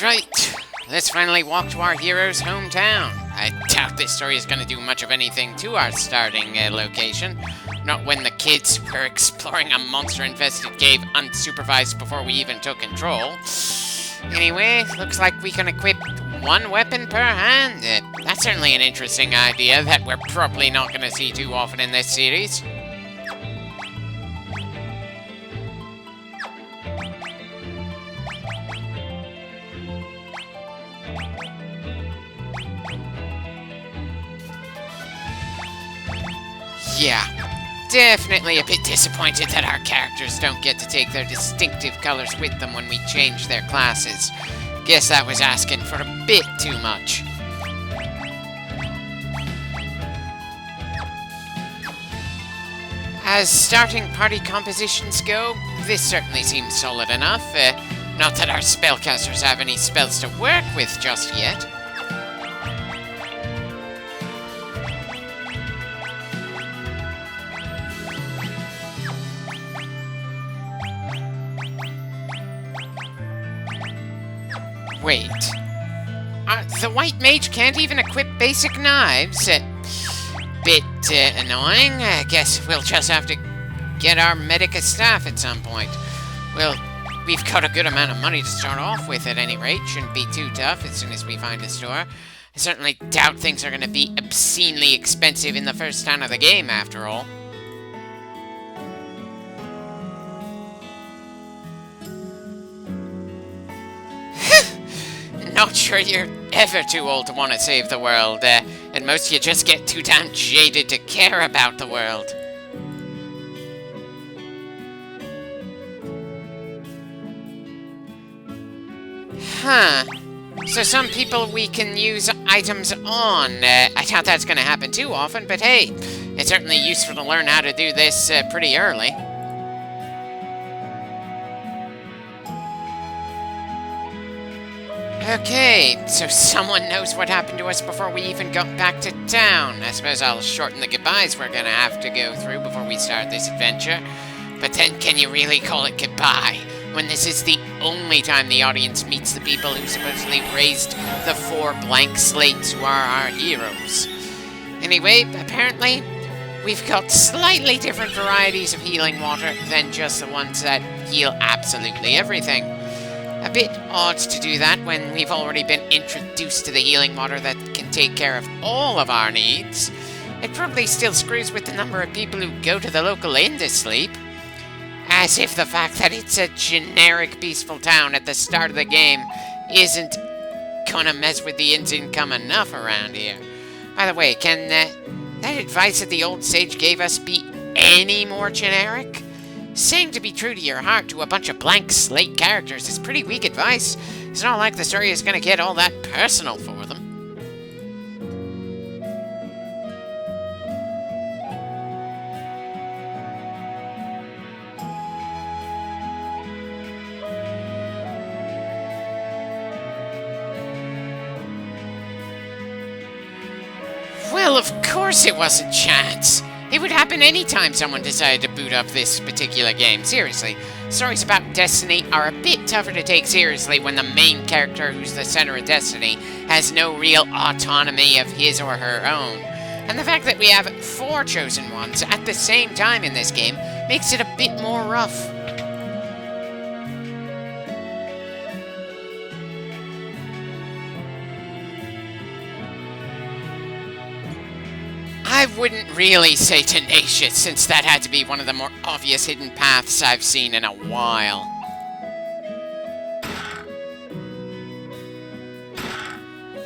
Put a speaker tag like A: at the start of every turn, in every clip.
A: Right, let's finally walk to our hero's hometown. I doubt this story is going to do much of anything to our starting location. Not when the kids were exploring a monster-infested cave unsupervised before we even took control. Anyway, looks like we can equip one weapon per hand. That's certainly an interesting idea that we're probably not going to see too often in this series. Yeah, definitely a bit disappointed that our characters don't get to take their distinctive colors with them when we change their classes. Guess that was asking for a bit too much. As starting party compositions go, this certainly seems solid enough. Not that our spellcasters have any spells to work with just yet. Wait. The white mage can't even equip basic knives? Bit annoying. I guess we'll just have to get our medica staff at some point. Well, we've got a good amount of money to start off with at any rate. Shouldn't be too tough as soon as we find a store. I certainly doubt things are going to be obscenely expensive in the first town of the game, after all. Not sure you're ever too old to want to save the world. At most you just get too damn jaded to care about the world. Huh. So some people we can use items on. I doubt that's going to happen too often, but hey, it's certainly useful to learn how to do this pretty early. Okay, so someone knows what happened to us before we even got back to town. I suppose I'll shorten the goodbyes we're gonna have to go through before we start this adventure. But then can you really call it goodbye, when this is the only time the audience meets the people who supposedly raised the 4 blank slates who are our heroes? Anyway, apparently, we've got slightly different varieties of healing water than just the ones that heal absolutely everything. A bit odd to do that when we've already been introduced to the healing water that can take care of all of our needs. It probably still screws with the number of people who go to the local inn to sleep. As if the fact that it's a generic peaceful town at the start of the game isn't gonna mess with the inn's income enough around here. By the way, can that advice that the old sage gave us be any more generic? Saying to be true to your heart to a bunch of blank slate characters is pretty weak advice. It's not like the story is going to get all that personal for them. Well, of course it wasn't chance. It would happen anytime someone decided to boot up this particular game. Seriously, stories about Destiny are a bit tougher to take seriously when the main character who's the center of Destiny has no real autonomy of his or her own. And the fact that we have 4 chosen ones at the same time in this game makes it a bit more rough. I wouldn't really say tenacious, since that had to be one of the more obvious hidden paths I've seen in a while.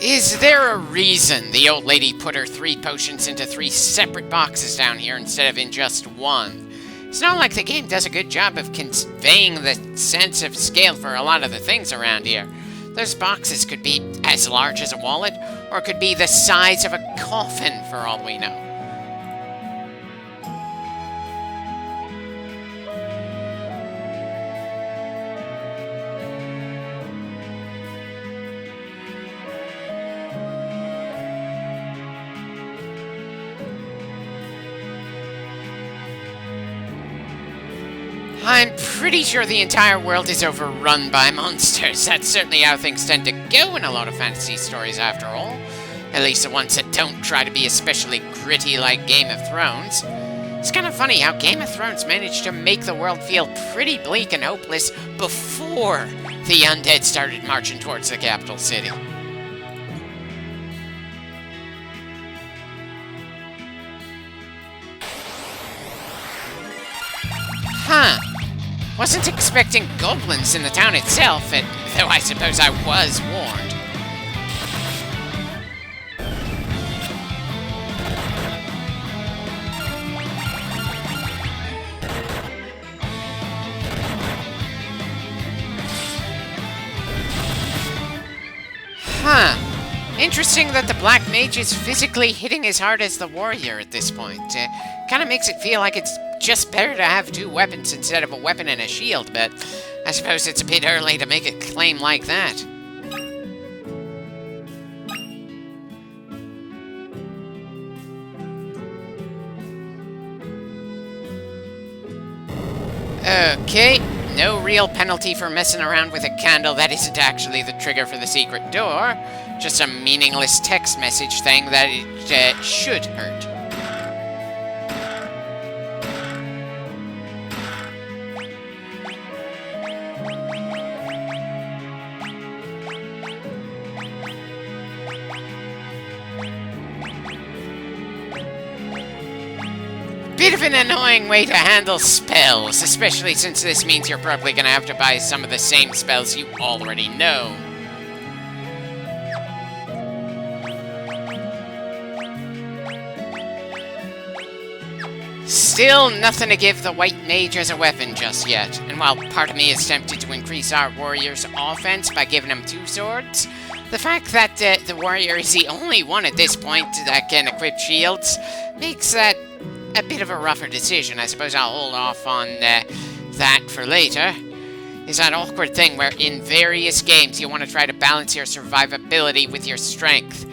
A: Is there a reason the old lady put her 3 potions into 3 separate boxes down here instead of in just one? It's not like the game does a good job of conveying the sense of scale for a lot of the things around here. Those boxes could be as large as a wallet, or could be the size of a coffin for all we know. I'm pretty sure the entire world is overrun by monsters. That's certainly how things tend to go in a lot of fantasy stories, after all. At least the ones that don't try to be especially gritty like Game of Thrones. It's kind of funny how Game of Thrones managed to make the world feel pretty bleak and hopeless before the undead started marching towards the capital city. Huh. Wasn't expecting goblins in the town itself, though I suppose I was warned. Huh. Interesting that the Black Mage is physically hitting as hard as the Warrior at this point. Kinda makes it feel like it's just better to have two weapons instead of a weapon and a shield, but I suppose it's a bit early to make a claim like that. Okay, no real penalty for messing around with a candle that isn't actually the trigger for the secret door. Just a meaningless text message thing that it should hurt. Bit of an annoying way to handle spells, especially since this means you're probably gonna have to buy some of the same spells you already know. Still nothing to give the White Mage as a weapon just yet, and while part of me is tempted to increase our Warrior's offense by giving him two swords, the fact that the Warrior is the only one at this point that can equip shields makes that a bit of a rougher decision. I suppose I'll hold off on that for later. Is that awkward thing where in various games you want to try to balance your survivability with your strength.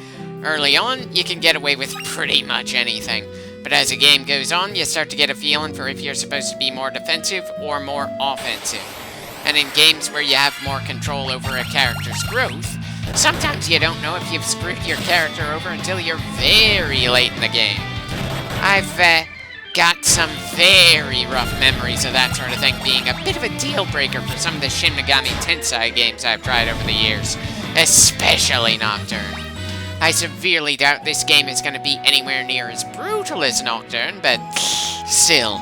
A: Early on, you can get away with pretty much anything, but as the game goes on, you start to get a feeling for if you're supposed to be more defensive or more offensive. And in games where you have more control over a character's growth, sometimes you don't know if you've screwed your character over until you're very late in the game. I've got some very rough memories of that sort of thing being a bit of a deal breaker for some of the Shin Megami Tensei games I've tried over the years, especially Nocturne. I severely doubt this game is going to be anywhere near as brutal as Nocturne, but still.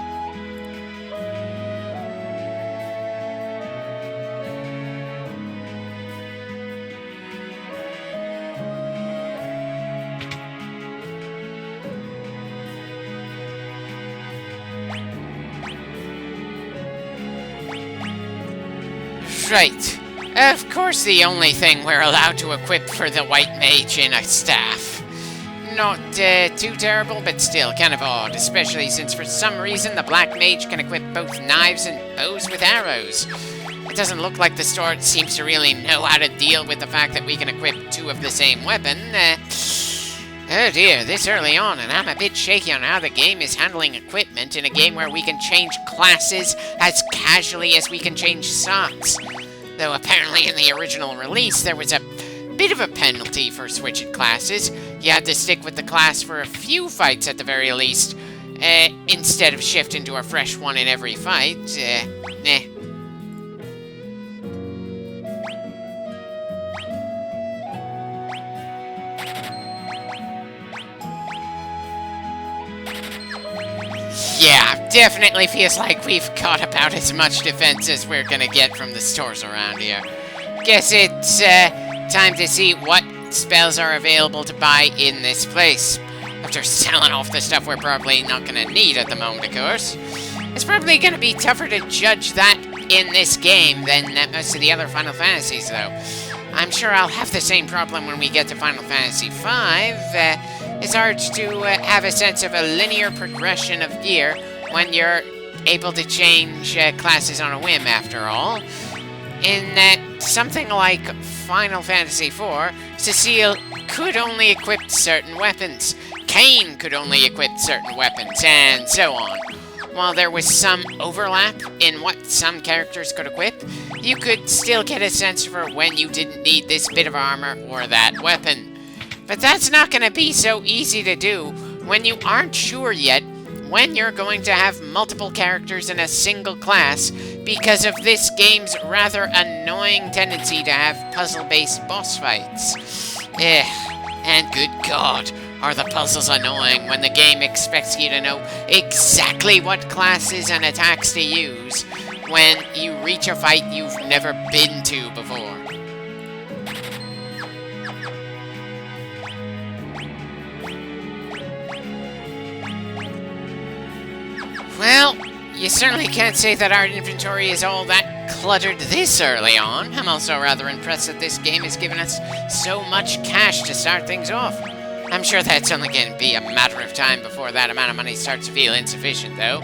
A: Right. Of course the only thing we're allowed to equip for the White Mage in a staff. Not too terrible, but still kind of odd, especially since for some reason the Black Mage can equip both knives and bows with arrows. It doesn't look like the store seems to really know how to deal with the fact that we can equip two of the same weapon. Oh dear, this early on, and I'm a bit shaky on how the game is handling equipment in a game where we can change classes as casually as we can change socks. Though apparently in the original release there was a bit of a penalty for switching classes. You had to stick with the class for a few fights at the very least, instead of shifting to a fresh one in every fight. Yeah, definitely feels like we've got about as much defense as we're gonna get from the stores around here. Guess it's time to see what spells are available to buy in this place. After selling off the stuff we're probably not gonna need at the moment, of course. It's probably gonna be tougher to judge that in this game than most of the other Final Fantasies, though. I'm sure I'll have the same problem when we get to Final Fantasy V. It's hard to have a sense of a linear progression of gear when you're able to change classes on a whim, after all. In something like Final Fantasy IV, Cecile could only equip certain weapons, Kain could only equip certain weapons, and so on. while there was some overlap in what some characters could equip, you could still get a sense for when you didn't need this bit of armor or that weapon. But that's not going to be so easy to do when you aren't sure yet when you're going to have multiple characters in a single class because of this game's rather annoying tendency to have puzzle-based boss fights. And good God, are the puzzles annoying when the game expects you to know exactly what classes and attacks to use when you reach a fight you've never been to before. Well, you certainly can't say that our inventory is all that cluttered this early on. I'm also rather impressed that this game has given us so much cash to start things off. I'm sure that's only going to be a matter of time before that amount of money starts to feel insufficient, though.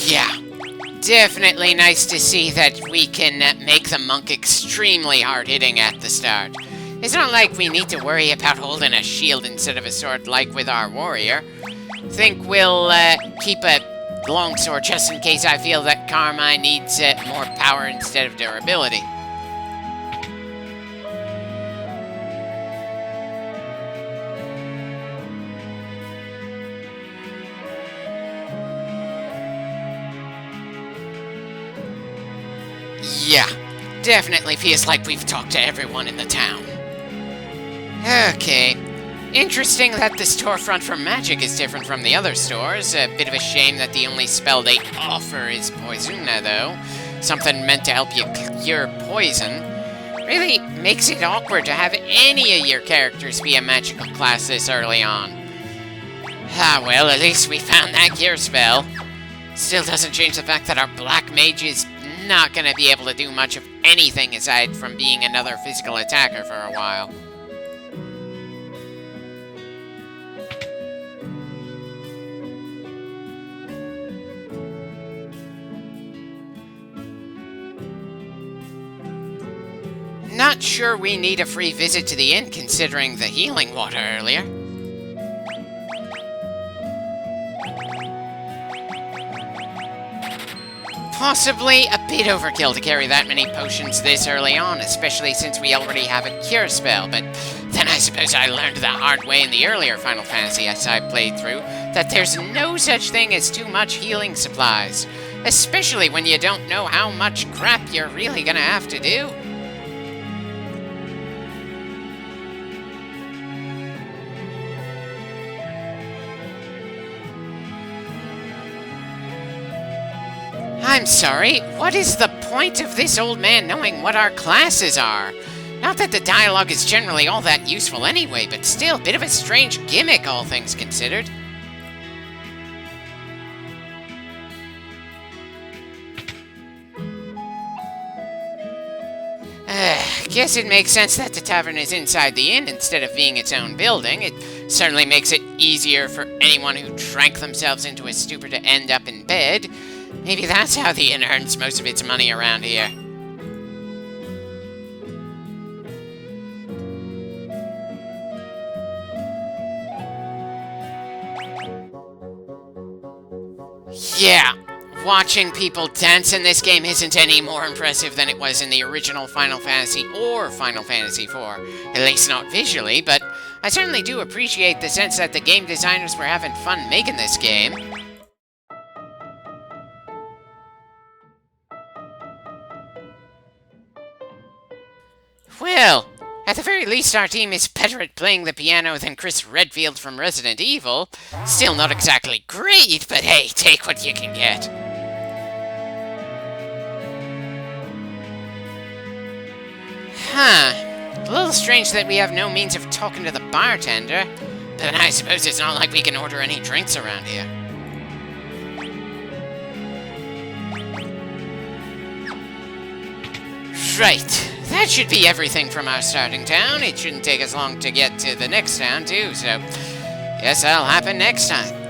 A: Yeah, definitely nice to see that we can make the monk extremely hard-hitting at the start. It's not like we need to worry about holding a shield instead of a sword like with our warrior. Think we'll keep a longsword just in case I feel that Carmine needs more power instead of durability. Yeah, definitely feels like we've talked to everyone in the town. Okay. Interesting that the storefront for magic is different from the other stores. A bit of a shame that the only spell they offer is Poisona, though. Something meant to help you cure poison. Really makes it awkward to have any of your characters be a magical class this early on. Ah, well, at least we found that cure spell. Still doesn't change the fact that our black mage is not going to be able to do much of anything aside from being another physical attacker for a while. Not sure we need a free visit to the inn considering the healing water earlier. Possibly a bit overkill to carry that many potions this early on, especially since we already have a cure spell, but then I suppose I learned the hard way in the earlier Final Fantasy as I played through that there's no such thing as too much healing supplies, especially when you don't know how much crap you're really gonna have to do. I'm sorry, what is the point of this old man knowing what our classes are? Not that the dialogue is generally all that useful anyway, but still, a bit of a strange gimmick, all things considered. Guess it makes sense that the tavern is inside the inn instead of being its own building. It certainly makes it easier for anyone who drank themselves into a stupor to end up in bed. Maybe that's how the inn earns most of its money around here. Yeah, watching people dance in this game isn't any more impressive than it was in the original Final Fantasy or Final Fantasy IV. At least not visually, but I certainly do appreciate the sense that the game designers were having fun making this game. Well, at the very least our team is better at playing the piano than Chris Redfield from Resident Evil. Still not exactly great, but hey, take what you can get. Huh. A little strange that we have no means of talking to the bartender, but I suppose it's not like we can order any drinks around here. Right. That should be everything from our starting town. It shouldn't take us long to get to the next town, too, so guess that'll happen next time.